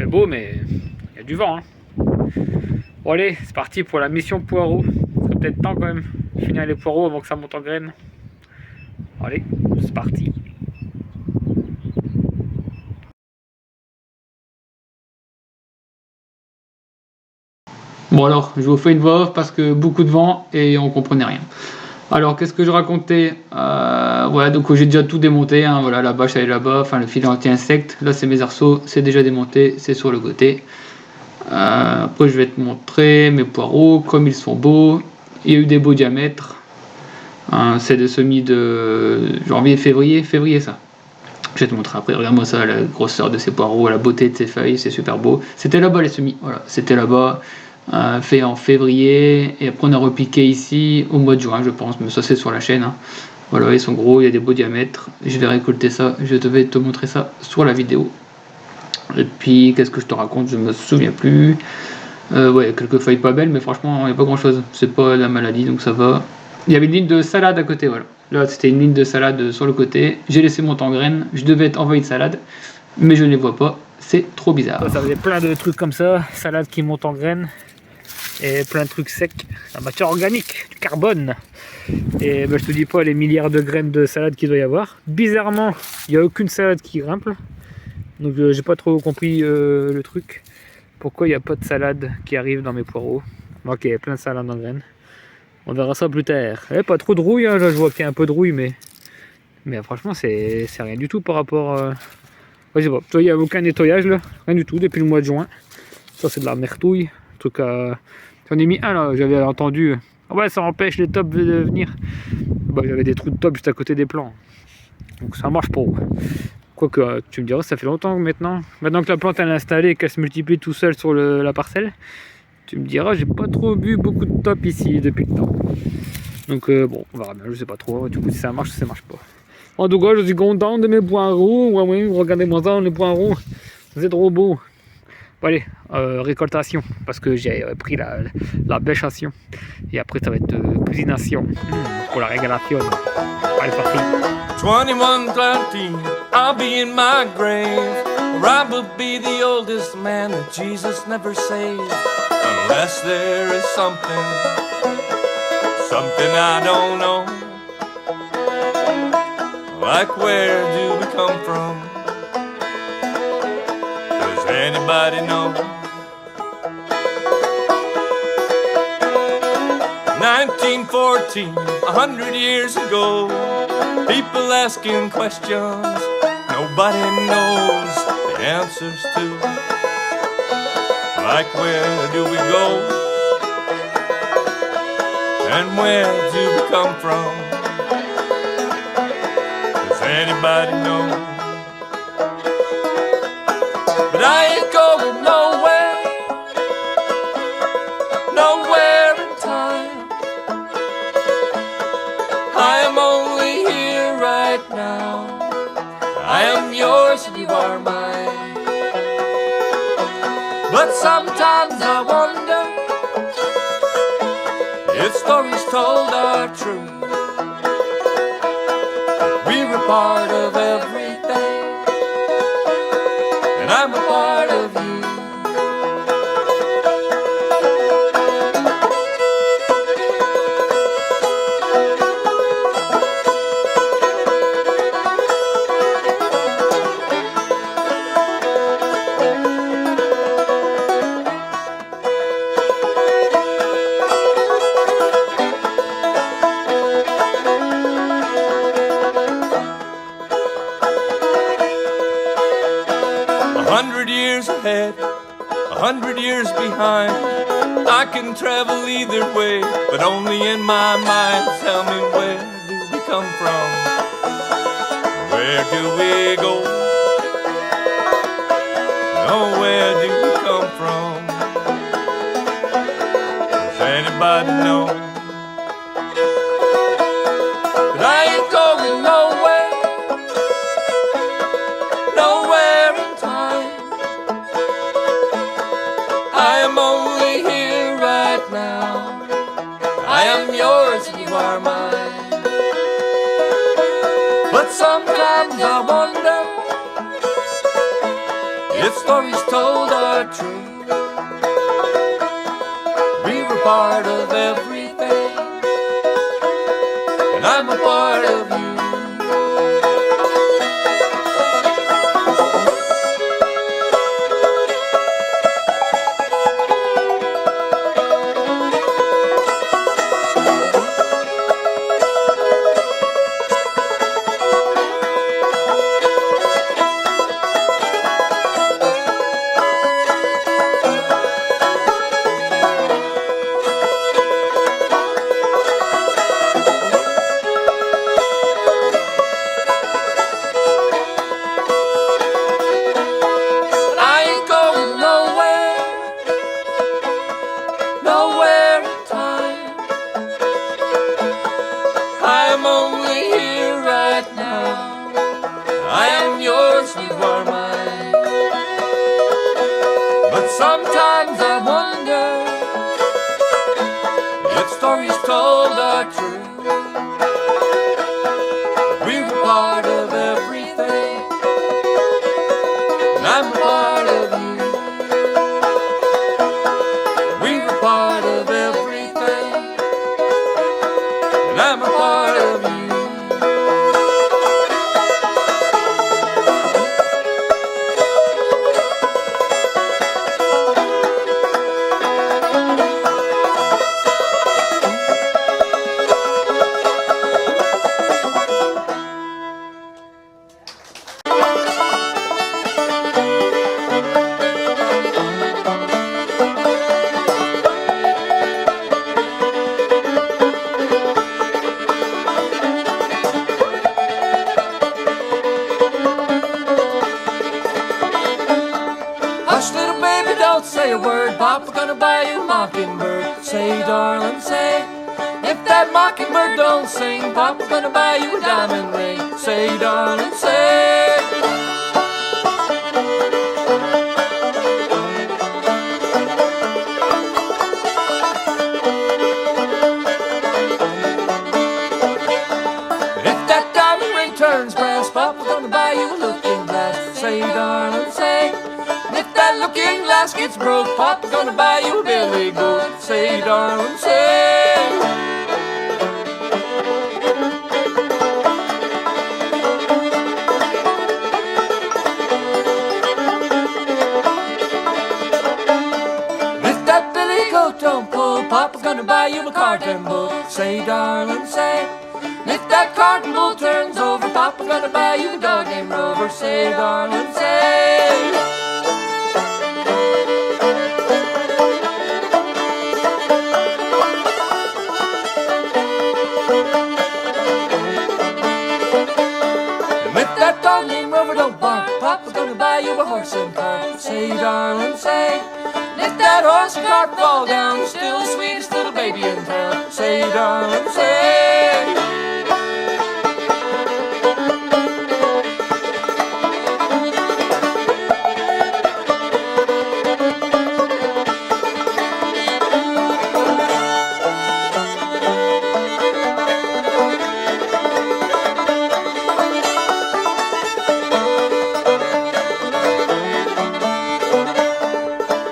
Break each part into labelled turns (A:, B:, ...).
A: fait beau, mais il y a du vent. Hein. Bon allez, c'est parti pour la mission poireaux. Ça peut-être temps quand même de finir les poireaux avant que ça monte en graines. Allez, c'est parti. Bon alors, je vous fais une voix off parce que beaucoup de vent et on comprenait rien. Alors, qu'est-ce que je racontais? Voilà, donc j'ai déjà tout démonté. Hein, voilà, la bâche elle est là-bas, enfin le filet anti-insecte. Là, c'est mes arceaux, c'est déjà démonté, c'est sur le côté. Après, je vais te montrer mes poireaux, comme ils sont beaux. Il y a eu des beaux diamètres. C'est des semis de janvier, février ça. Je vais te montrer après. Regarde-moi ça, la grosseur de ces poireaux, la beauté de ces feuilles, c'est super beau. C'était là-bas les semis, voilà, c'était là-bas. Fait en février et après on a repiqué ici au mois de juin je pense, mais ça c'est sur la chaîne. Hein. Voilà, ils sont gros, il y a des beaux diamètres. Je vais récolter ça, je vais te montrer ça sur la vidéo. Et puis qu'est-ce que je te raconte, je me souviens plus. Ouais, quelques feuilles pas belles, mais franchement il n'y a pas grand chose, c'est pas la maladie donc ça va. Il y avait une ligne de salade à côté, voilà. Là c'était une ligne de salade sur le côté, j'ai laissé monter en graines, je devais être envoyé de salade, mais je ne les vois pas, c'est trop bizarre. Ça faisait plein de trucs comme ça, salade qui monte en graines. Et plein de trucs secs, la matière organique, du carbone. Et ben, je te dis pas les milliards de graines de salade qu'il doit y avoir. Bizarrement, il n'y a aucune salade qui grimpe. Donc j'ai pas trop compris le truc. Pourquoi il n'y a pas de salade qui arrive dans mes poireaux. Ok, plein de salade en graines. On verra ça plus tard. Et pas trop de rouille, hein. Là je vois qu'il y a un peu de rouille, mais franchement c'est rien du tout par rapport... Ouais, je sais pas, il n'y a aucun nettoyage là, rien du tout depuis le mois de juin. Ça c'est de la mertouille. En tout cas, j'en ai mis un là, j'avais entendu. Ouais, ça empêche les tops de venir. Bah, j'avais des trous de top juste à côté des plants. Donc ça marche pas. Quoique, tu me diras, ça fait longtemps maintenant. Maintenant que la plante elle est installée et qu'elle se multiplie tout seul sur la parcelle, tu me diras, j'ai pas trop vu beaucoup de top ici depuis le temps. Donc bon, on verra bien, je sais pas trop. Du coup, si ça marche, ça marche pas. En tout cas, je suis content de mes poireaux. Ouais, regardez-moi ça, les poireaux. C'est trop beau. Bon, allez, récoltation, parce que j'ai pris la bêchation. Et après, ça va être cuisination pour la régalation. Allez, parti.
B: 21:13, I'll be in my grave, or I will be the oldest man that Jesus never saved. Unless there is something I don't know. Like where do we come from? Does anybody know? 1914, 100 years ago, people asking questions nobody knows the answers to. Like where do we go? And where do we come from? Does anybody know? But I ain't going nowhere, nowhere in time. I am only here right now. I am yours and you are mine. But sometimes I wonder if stories told are true. We were part of everything, and I'm a part of you. Ahead, 100 years behind. I can travel either way, but only in my mind. Tell me, where do we come from? Where do we go? Oh, where do we come from? Does anybody know? But I ain't going nowhere, nowhere in time. I am only here right now. I am yours and you are mine. But sometimes I wonder If stories told are true, we were part of everything, and I'm a part of you. Sometimes I wonder if stories told are true. We were part of everything, and I'm a part of you. We were part of everything, and I'm a part of you. Hush, little baby, don't say a word. Papa's gonna buy you a mockingbird. Say, darling, say. If that mockingbird don't sing, Papa's gonna buy you a diamond ring. Say, darling, say. If that diamond ring turns brass, Papa's gonna buy you a looking glass. Say, darling, say. If that looking glass gets broke, Papa's gonna buy you a billy goat. Say, darling, say. If that billy goat don't pull, Papa's gonna buy you a carton bull. Say, darling, say. If that carton bull turns over, Papa's gonna buy you a dog named Rover. Say, darling, say. Papa's gonna buy you a horse and cart. Say, darling, say. If that horse and cart fall down, still the sweetest little baby in town. Say, darling, say.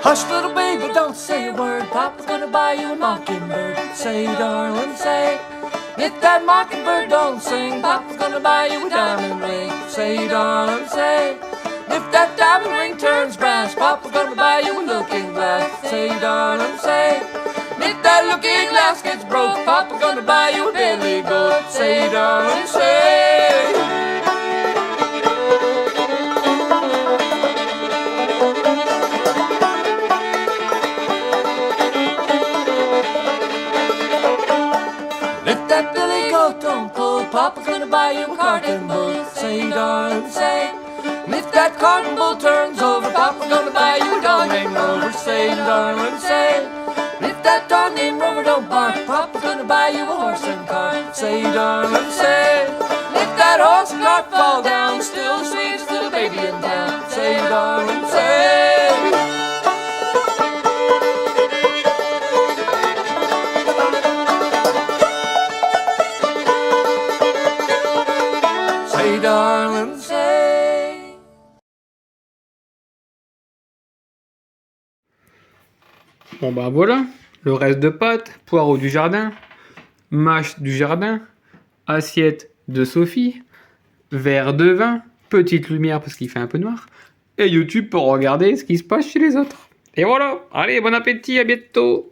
B: Hush, little baby, don't say a word. Papa's gonna buy you a mockingbird. Say, darling, say. If that mockingbird don't sing, Papa's gonna buy you a diamond ring. Say, darling, say. If that diamond ring turns brass, Papa's gonna buy you a looking glass. Say, darling, say. If that looking glass gets broke, Papa's gonna buy you a billy goat. Say, darling, say. Papa's gonna buy you a carton bull. Say, darling, say. If that carton bull turns over, Papa's gonna buy you a dog named Rover. Say, darling, say. If that dog named Rover don't bark, Papa's gonna buy you a horse and cart. Say, darling, say. If that horse and cart fall down, still the sweetest little baby in town. Say, darling, say. Darling, say.
A: Bon bah voilà, le reste de pâtes, poireaux du jardin, mâche du jardin, assiette de Sophie, verre de vin, petite lumière parce qu'il fait un peu noir, et YouTube pour regarder ce qui se passe chez les autres. Et voilà, allez, bon appétit, à bientôt.